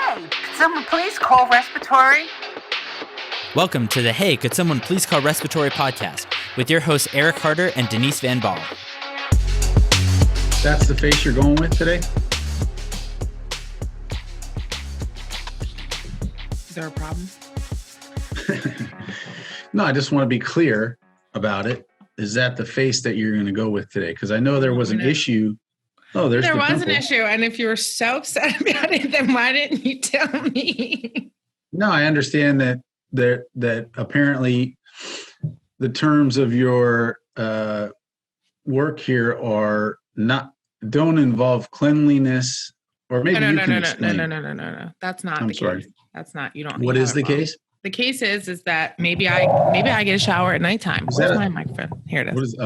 Hey, could someone please call Respiratory? Welcome to the Hey, Could Someone Please Call Respiratory podcast with your hosts Eric Harder and Denise van Baal. That's the face you're going with today? Is there a problem? No, I just want to be clear about it. Is that the face that you're going to go with today? Because I know there was an issue. Oh, there was an issue. And if you were so upset about it, then why didn't you tell me? No, I understand that apparently the terms of your work here don't involve cleanliness, or maybe you can explain. No. That's not the sorry. case. That's not. You don't. What is the case? The case is that maybe I get a shower at nighttime. Where's my microphone? Here it is.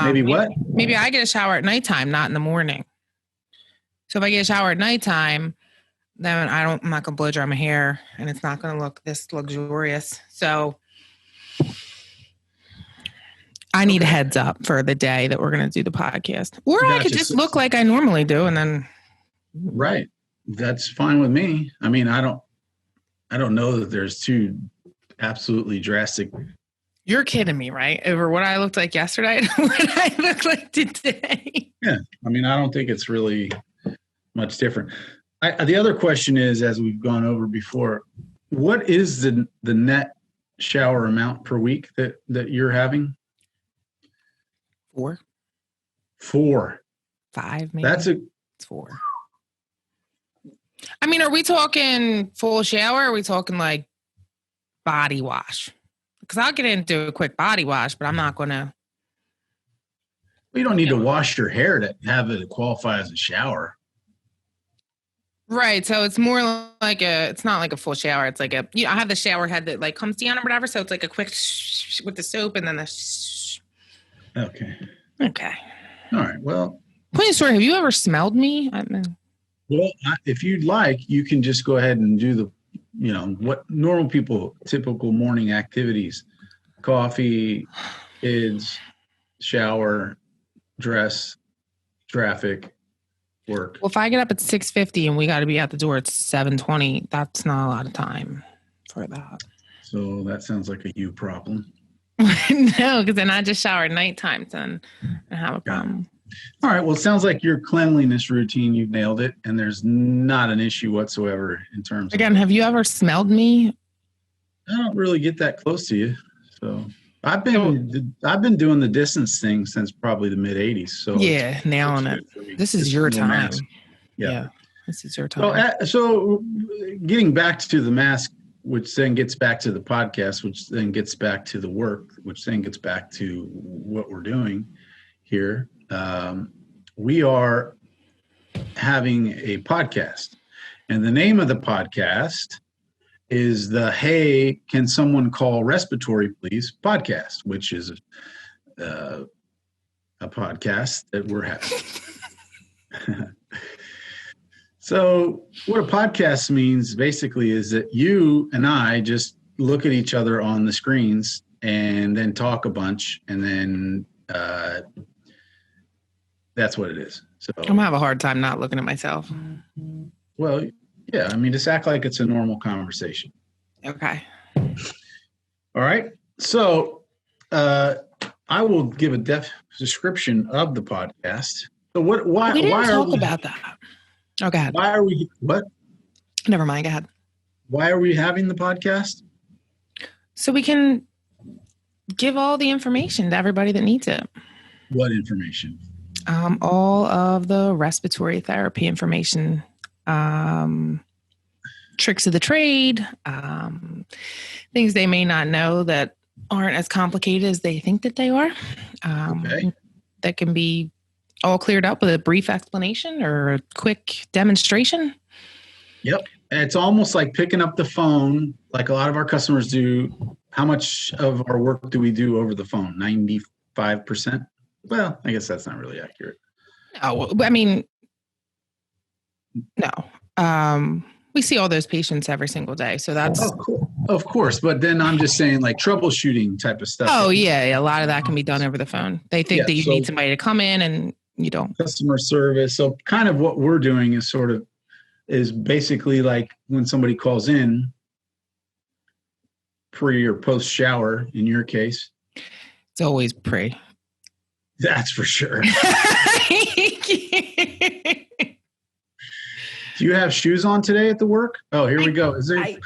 Maybe what? Maybe I get a shower at nighttime, not in the morning. So if I get a shower at nighttime, then I'm not gonna blow dry my hair, and it's not gonna look this luxurious. So I need a heads up for the day that we're gonna do the podcast, or I could just look like I normally do, and then. Right, that's fine with me. I mean, I don't know that there's two absolutely drastic. You're kidding me, right? Over what I looked like yesterday and what I look like today. Yeah, I mean, I don't think it's really much different. The other question is, as we've gone over before, what is the net shower amount per week that you're having? 4. 4. 5, maybe. It's 4. I mean, are we talking full shower? Or are we talking like body wash? Because I'll get into a quick body wash, but I'm not going to. Well, you don't need to wash your hair to have it qualify as a shower. Right. So it's more like it's not like a full shower. It's like I have the shower head that like comes down or whatever. So it's like a quick with the soap and then the. Okay. All right. Well. Point of story. Have you ever smelled me? Well, if you'd like, you can just go ahead and do what normal people, typical morning activities: coffee, kids, shower, dress, traffic, work. Well, if I get up at 6:50 and we got to be out the door at 7:20, that's not a lot of time for that. So that sounds like a you problem. No, because then I just shower at nighttime, then I have a problem. All right. Well, it sounds like your cleanliness routine, you've nailed it, and there's not an issue whatsoever in terms. Again, have you ever smelled me? I don't really get that close to you, so I've been doing the distance thing since probably the mid '80s. So yeah, nailing it. This is your time. Yeah, this is your time. So getting back to the mask, which then gets back to the podcast, which then gets back to the work, which then gets back to what we're doing here. We are having a podcast, and the name of the podcast is the Hey, Can Someone Call Respiratory Please podcast, which is a podcast that we're having. So what a podcast means basically is that you and I just look at each other on the screens and then talk a bunch, and then that's what it is. So I'm gonna have a hard time not looking at myself. Well, yeah, I mean, just act like it's a normal conversation. Okay. All right. So I will give a description of the podcast. So why we didn't why talk are we, about that? Oh, go ahead. Why are we what? Never mind. Go ahead. Why are we having the podcast? So we can give all the information to everybody that needs it. What information? All of the respiratory therapy information, tricks of the trade, things they may not know that aren't as complicated as they think that they are. That can be all cleared up with a brief explanation or a quick demonstration. Yep. And it's almost like picking up the phone, like a lot of our customers do. How much of our work do we do over the phone? 95%? Well, I guess that's not really accurate. No, I mean, no. We see all those patients every single day. So that's... Of course. But then I'm just saying like troubleshooting type of stuff. Oh, yeah. A lot of that can be done over the phone. They think that you need somebody to come in and you don't. Customer service. So kind of what we're doing is sort of is basically like when somebody calls in pre or post shower, in your case. It's always pre. That's for sure. Do you have shoes on today at the work? Oh, here we go. Is there your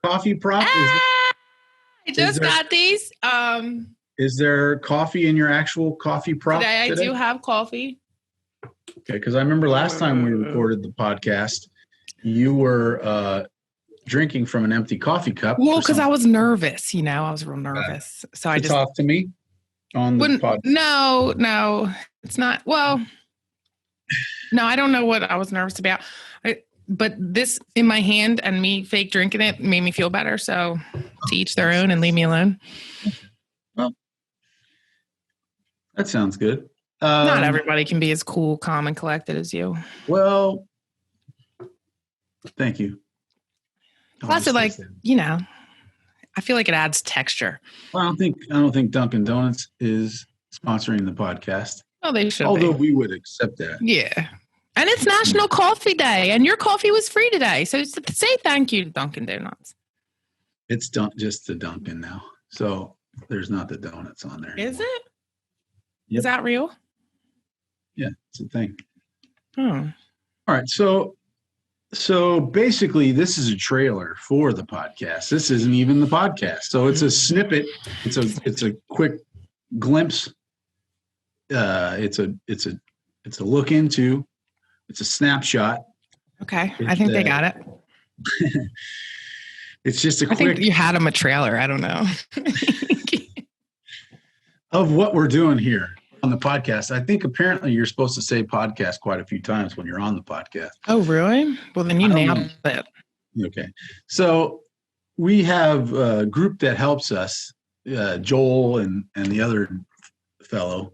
coffee prop? I just got these. Is there coffee in your actual coffee prop today? I do have coffee. Okay, because I remember last time we recorded the podcast, you were drinking from an empty coffee cup. Well, because I was nervous, I was real nervous. So I just talk to me on the podcast. No, it's not. Well, no, I don't know what I was nervous about. But this in my hand and me fake drinking it made me feel better. So to each their own and leave me alone. Well, that sounds good. Not everybody can be as cool, calm, and collected as you. Well, thank you. Plus, I feel like it adds texture. Well, I don't think Dunkin' Donuts is sponsoring the podcast. Oh, they should. Although we would accept that. Yeah. And it's National Coffee Day, and your coffee was free today. So say thank you to Dunkin' Donuts. It's just the Dunkin' now. So there's not the donuts on there anymore. Is it? Yep. Is that real? Yeah, it's a thing. Oh. All right. So basically, this is a trailer for the podcast. This isn't even the podcast. So it's a snippet. It's a quick glimpse. It's a look into. It's a snapshot. Okay, I think they got it. It's just a quick. I think you had them a trailer. I don't know. Of what we're doing here on the podcast. I think apparently you're supposed to say podcast quite a few times when you're on the podcast. Oh, really? Well, then you nailed it. Okay. So we have a group that helps us, Joel and the other fellow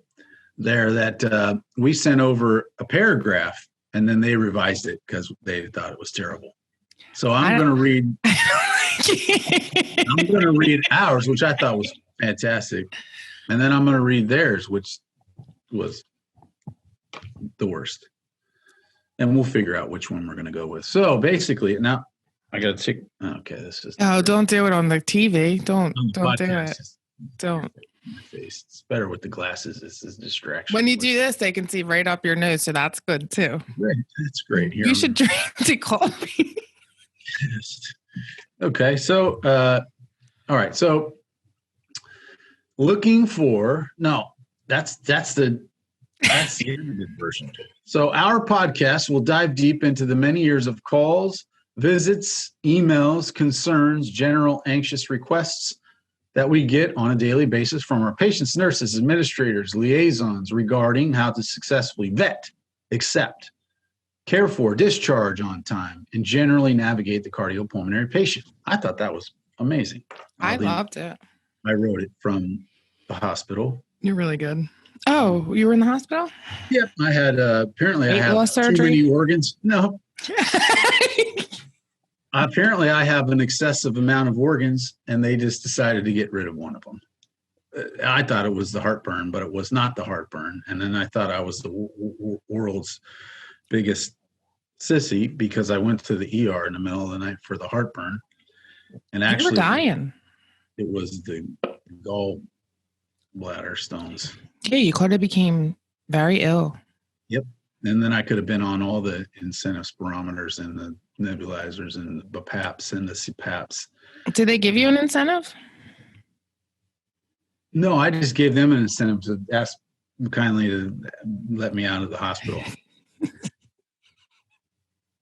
there, that we sent over a paragraph and then they revised it because they thought it was terrible. So I'm going to read ours, which I thought was fantastic. And then I'm going to read theirs, which was the worst. And we'll figure out which one we're going to go with. So basically, now I got to check. Okay, this is. Oh, don't do it on the TV. Don't do it. Don't. My face. It's better with the glasses. It's a distraction. When you do this, they can see right up your nose. So that's good too. Great. That's great. Here you should drink the coffee. Okay. So, all right. So looking for, that's the edited version. So our podcast will dive deep into the many years of calls, visits, emails, concerns, general anxious requests that we get on a daily basis from our patients, nurses, administrators, liaisons regarding how to successfully vet, accept, care for, discharge on time, and generally navigate the cardiopulmonary patient. I thought that was amazing. I loved it. I wrote it from the hospital. You're really good. Oh, you were in the hospital? Yep. I had, apparently I have too many organs. No. Apparently I have an excessive amount of organs and they just decided to get rid of one of them. I thought it was the heartburn, but it was not the heartburn. And then I thought I was the world's biggest sissy because I went to the ER in the middle of the night for the heartburn. And actually, you were dying. It was the gallbladder stones. Yeah, you could have became very ill. Yep. And then I could have been on all the incentive spirometers and the nebulizers and the BAPAPs and the CPAPs. Did they give you an incentive? No, I just gave them an incentive to ask kindly to let me out of the hospital.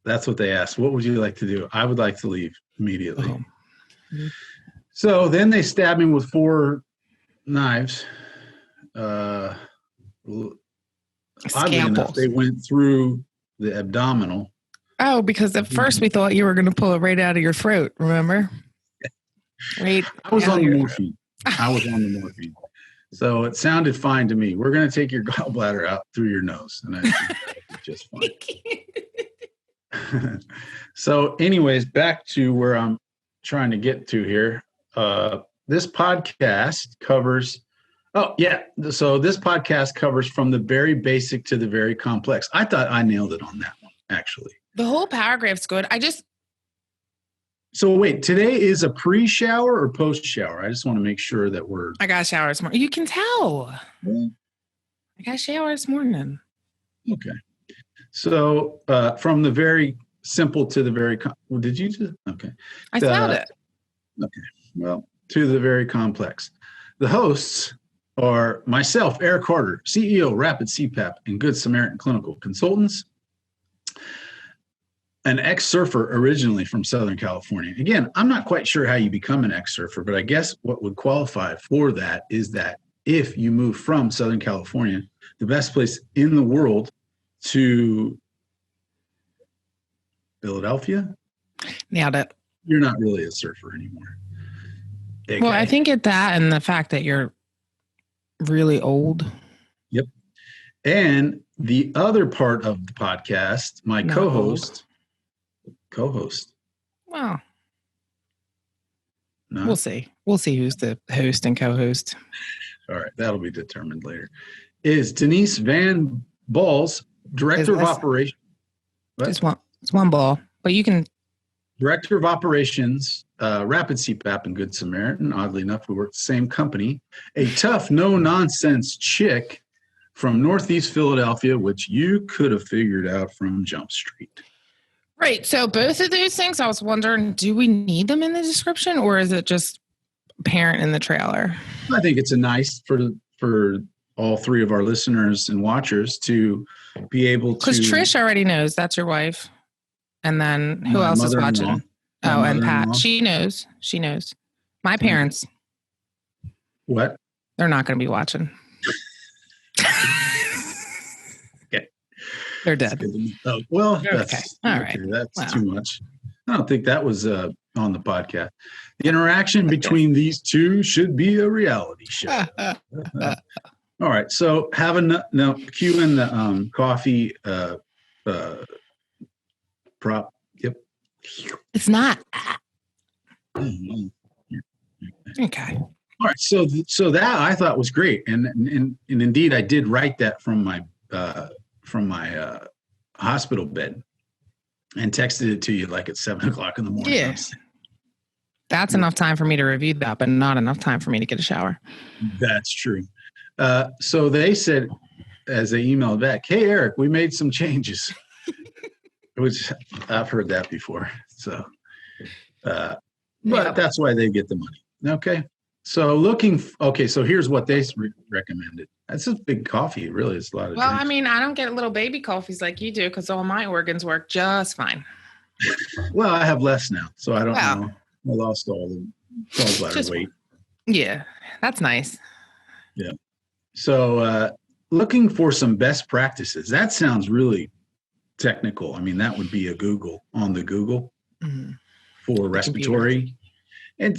That's what they asked. What would you like to do? I would like to leave immediately. Oh. So then they stabbed me with 4 knives. Oddly enough, they went through the abdominal. Oh, because at first we thought you were going to pull it right out of your throat, remember? Right. I was on the morphine. So it sounded fine to me. We're going to take your gallbladder out through your nose. And I think that's just fine. So anyways, back to where I'm trying to get to here. This podcast covers... Oh, yeah. So this podcast covers from the very basic to the very complex. I thought I nailed it on that one, actually. The whole paragraph's good. So wait, today is a pre-shower or post-shower? I just want to make sure that I got a shower this morning. You can tell. Well, I got a shower this morning. okay. So from the very simple to the very, did you just, okay. I smelled it. Okay. Well, to the very complex. The hosts are myself, Eric Carter, CEO, Rapid CPAP and Good Samaritan Clinical Consultants, an ex-surfer originally from Southern California. Again, I'm not quite sure how you become an ex-surfer, but I guess what would qualify for that is that if you move from Southern California, the best place in the world, to Philadelphia, nailed it. you're not really a surfer anymore. Okay. Well, I think it's that and the fact that you're really old. Yep. And the other part of the podcast, my Not co-host. Well, No? we'll see. We'll see who's the host and co-host. All right, that'll be determined later. Is Denise van Baal's Director of Operations. It's one ball, but you can. Director of Operations, Rapid CPAP and Good Samaritan. Oddly enough, we work at the same company. A tough, no-nonsense chick from Northeast Philadelphia, which you could have figured out from Jump Street. Right. So both of those things, I was wondering, do we need them in the description or is it just apparent in the trailer? I think it's a nice for all three of our listeners and watchers to be able to. Because Trish already knows that's your wife. And then who else is watching? Oh, and Pat. She knows. She knows. My parents. What? They're not going to be watching. Okay. They're dead. Oh, well, that's okay. All right. That's too much. I don't think that was on the podcast. The interaction between these two should be a reality show. All right. So cue in the coffee prop. Yep. It's not. Mm-hmm. Okay. All right. So that I thought was great, and indeed I did write that from my hospital bed and texted it to you like at 7:00 in the morning. Yeah. That's enough time for me to review that, but not enough time for me to get a shower. That's true. So they said, as they emailed back, "Hey, Eric, we made some changes," which I've heard that before. So, but that's why they get the money. Okay. So so here's what they recommended. That's a big coffee. Really, it's a lot of Well, drinks. I mean, I don't get little baby coffees like you do because all my organs work just fine. Well, I have less now, so I don't know. I lost all the gallbladder weight. Yeah, that's nice. Yeah. So looking for some best practices. That sounds really technical. I mean, that would be a Google on the Google for respiratory. And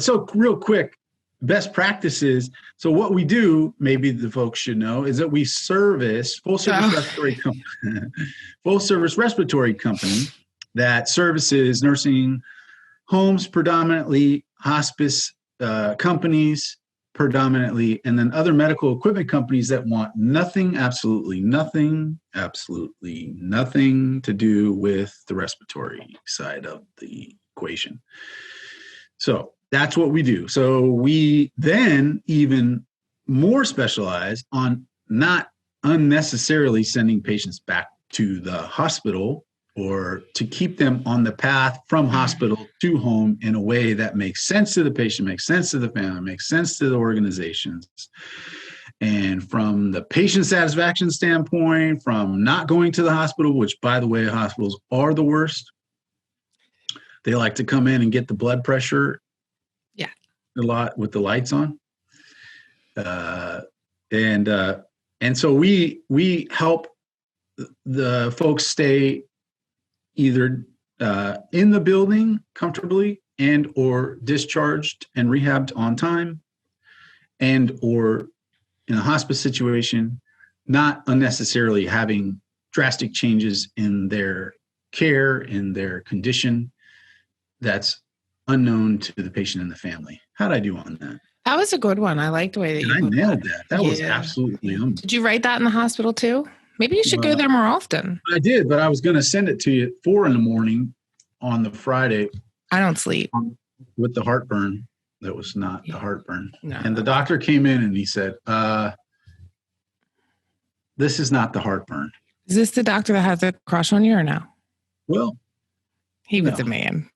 so real quick, best practices. So what we do, maybe the folks should know, is that we service full service respiratory company that services nursing homes predominantly, hospice companies predominantly, and then other medical equipment companies that want absolutely nothing to do with the respiratory side of the equation. So that's what we do. So we then even more specialize on not unnecessarily sending patients back to the hospital or to keep them on the path from hospital to home in a way that makes sense to the patient, makes sense to the family, makes sense to the organizations. And from the patient satisfaction standpoint, from not going to the hospital, which, by the way, hospitals are the worst. They like to come in and get the blood pressure a lot with the lights on. And so we help the folks stay either in the building comfortably and or discharged and rehabbed on time, and or in a hospice situation, not unnecessarily having drastic changes in their care, in their condition that's unknown to the patient and the family. How'd I do on that? That was a good one. I like the way that I nailed that. That was absolutely Did you write that in the hospital too? Maybe you should go there more often. I did, but I was going to send it to you at 4 a.m. on the Friday. I don't sleep. With the heartburn. That was not the heartburn. No. And the doctor came in and he said, this is not the heartburn. Is this the doctor that has a crush on you or no? Well, he was a man.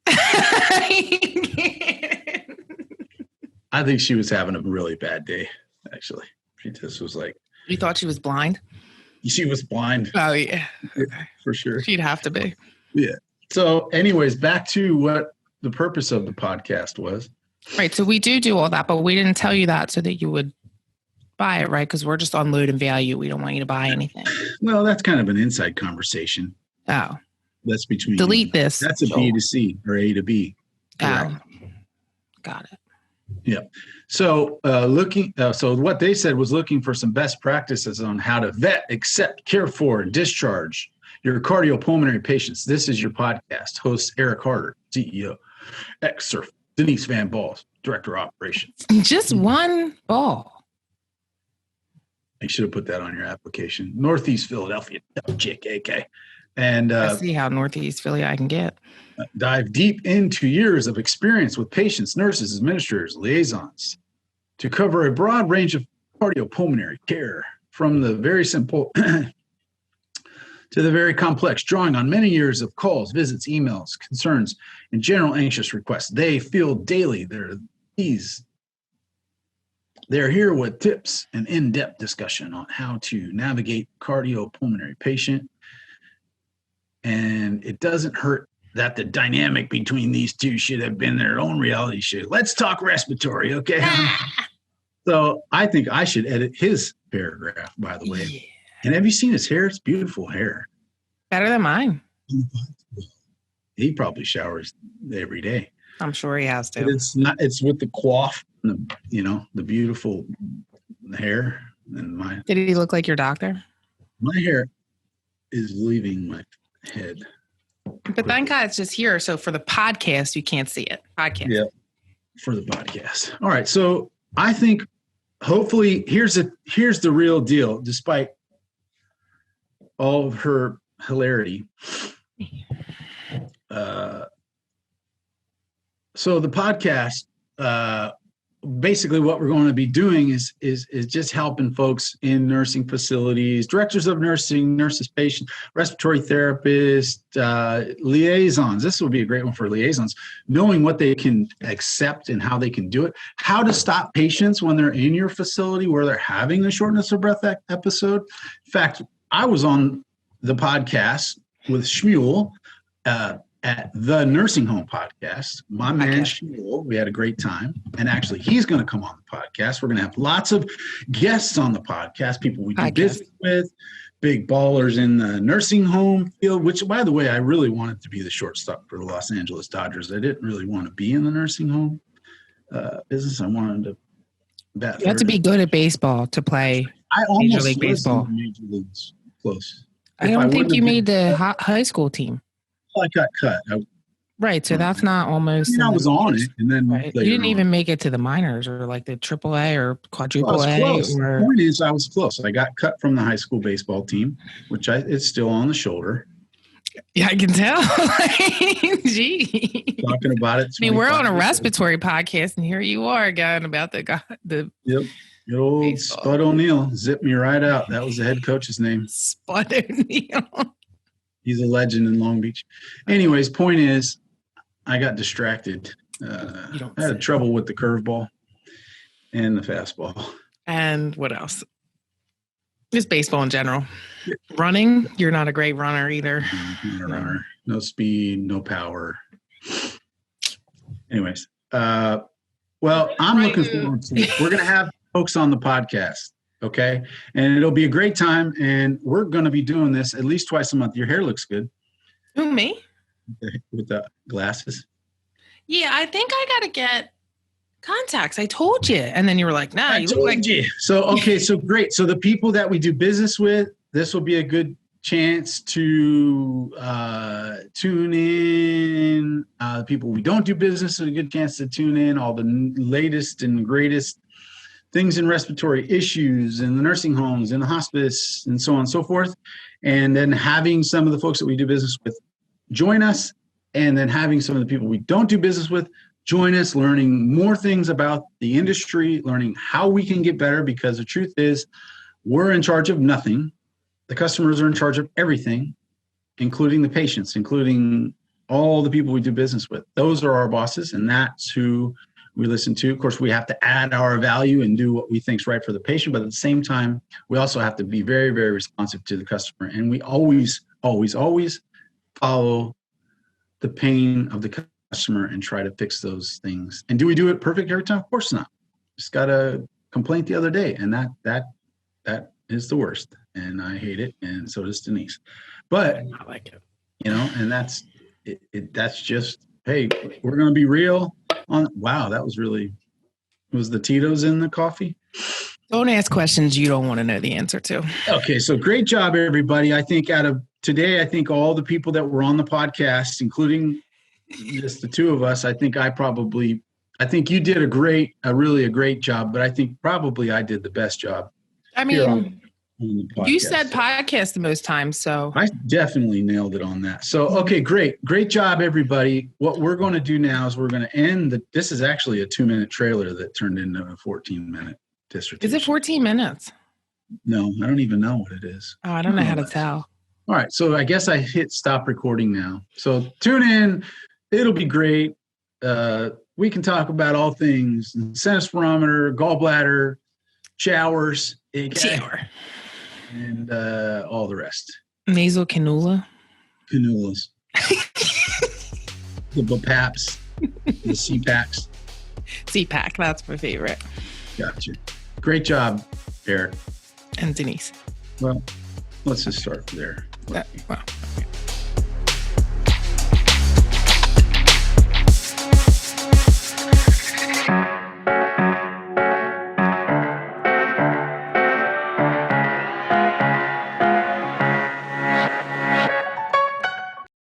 I think she was having a really bad day, actually. She just was like... You thought she was blind? She was blind. Oh, yeah. Okay. For sure. She'd have to be. Yeah. So anyways, back to what the purpose of the podcast was. Right. So we do all that, but we didn't tell you that so that you would buy it, right? Because we're just on load and value. We don't want you to buy anything. Well, that's kind of an inside conversation. Oh. That's between... Delete this. That's a B to C or A to B. Oh. Got it. Yeah. So so what they said was looking for some best practices on how to vet, accept, care for, and discharge your cardiopulmonary patients. This is your podcast. Host Eric Harder, CEO. Ex-Surf Denise van Baal, Director of Operations. Just one ball. I should have put that on your application. Northeast Philadelphia, JKK. And I see how Northeast Philly I can get. Dive deep into years of experience with patients, nurses, administrators, liaisons to cover a broad range of cardiopulmonary care, from the very simple to the very complex, drawing on many years of calls, visits, emails, concerns, and general anxious requests. They field daily. They're here with tips and in-depth discussion on how to navigate cardiopulmonary patient. And it doesn't hurt that the dynamic between these two should have been their own reality show. Let's talk respiratory, okay? So I think I should edit his paragraph, by the way. Yeah. And have you seen his hair? It's beautiful hair. Better than mine. He probably showers every day. I'm sure he has to. But it's with the coif, the beautiful hair. And Did he look like your doctor? My hair is leaving my head. But thank God it's just here. So for the podcast, you can't see it. Podcast. Yeah, for the podcast. All right. So I think hopefully here's the real deal, despite all of her hilarity. So the podcast, basically what we're going to be doing is just helping folks in nursing facilities, directors of nursing, nurses, patients, respiratory therapists, liaisons. This will be a great one for liaisons, knowing what they can accept and how they can do it, how to stop patients when they're in your facility where they're having a shortness of breath episode. In fact, I was on the podcast with Shmuel, at the Nursing Home Podcast. My man, Shmuel, we had a great time. And actually, he's going to come on the podcast. We're going to have lots of guests on the podcast, people we do business with, big ballers in the nursing home field, which, by the way, I really wanted to be the shortstop for the Los Angeles Dodgers. I didn't really want to be in the nursing home business. I wanted to bat. You have to be good at baseball to play Major League Baseball. Major Leagues close. I don't think you made the high school team. I got cut. Right, so that's not almost. I was on it, and then right. You didn't even make it to the minors or like the AAA or quadruple A. Close. The point is, I was close. I got cut from the high school baseball team, which it's still on the shoulder. Yeah, I can tell. Gee, talking about it. I mean, we're on a respiratory podcast, and here you are again about the. Yep. Good old baseball. Spud O'Neill zipped me right out. That was the head coach's name. Spud O'Neill. He's a legend in Long Beach. Anyways, point is, I got distracted. I had trouble with the curveball and the fastball. And what else? Just baseball in general. Yeah. Running, you're not a great runner either. Not a runner. No speed, no power. Anyways, well, I'm looking forward to it. We're going to have folks on the podcast. Okay. And it'll be a great time. And we're going to be doing this at least twice a month. Your hair looks good. Who, me? With the glasses. Yeah, I think I got to get contacts. I told you. And then you were like, nah, you look like you. So, okay. So great. So the people that we do business with, this will be a good chance to tune in. The people we don't do business, is a good chance to tune in. All the latest and greatest things in respiratory issues in the nursing homes, in the hospice, and so on and so forth. And then having some of the folks that we do business with join us, and then having some of the people we don't do business with join us, learning more things about the industry, learning how we can get better, because the truth is we're in charge of nothing. The customers are in charge of everything, including the patients, including all the people we do business with. Those are our bosses, and that's who we listen to. Of course, we have to add our value and do what we think is right for the patient, but at the same time, we also have to be very, very responsive to the customer. And we always, always, always follow the pain of the customer and try to fix those things. And do we do it perfect every time? Of course not. Just got a complaint the other day, and that is the worst. And I hate it, and so does Denise. But I like it. And that's it. That's just, hey, we're going to be real. Wow, that was the Tito's in the coffee? Don't ask questions you don't want to know the answer to. Okay, so great job, everybody. I think out of today, I think all the people that were on the podcast, including just the two of us, I think you did a really great job, but I think probably I did the best job. I mean, you said podcast the most times, so I definitely nailed it on that. So, okay, great job, everybody. What we're going to do now is we're going to end this is actually a 2-minute trailer that turned into a 14-minute dissertation. Is it 14 minutes? No, I don't even know what it is. Oh, I don't know how to tell. All right, so I guess I hit stop recording now. So tune in. It'll be great. We can talk about all things: sinus spirometer, gallbladder, showers, and all the rest. Nasal cannulas, the BAPAPs, the CPACs. CPAC, that's my favorite. Gotcha. Great job, Eric. And Denise. Well, let's just start there. Well, okay.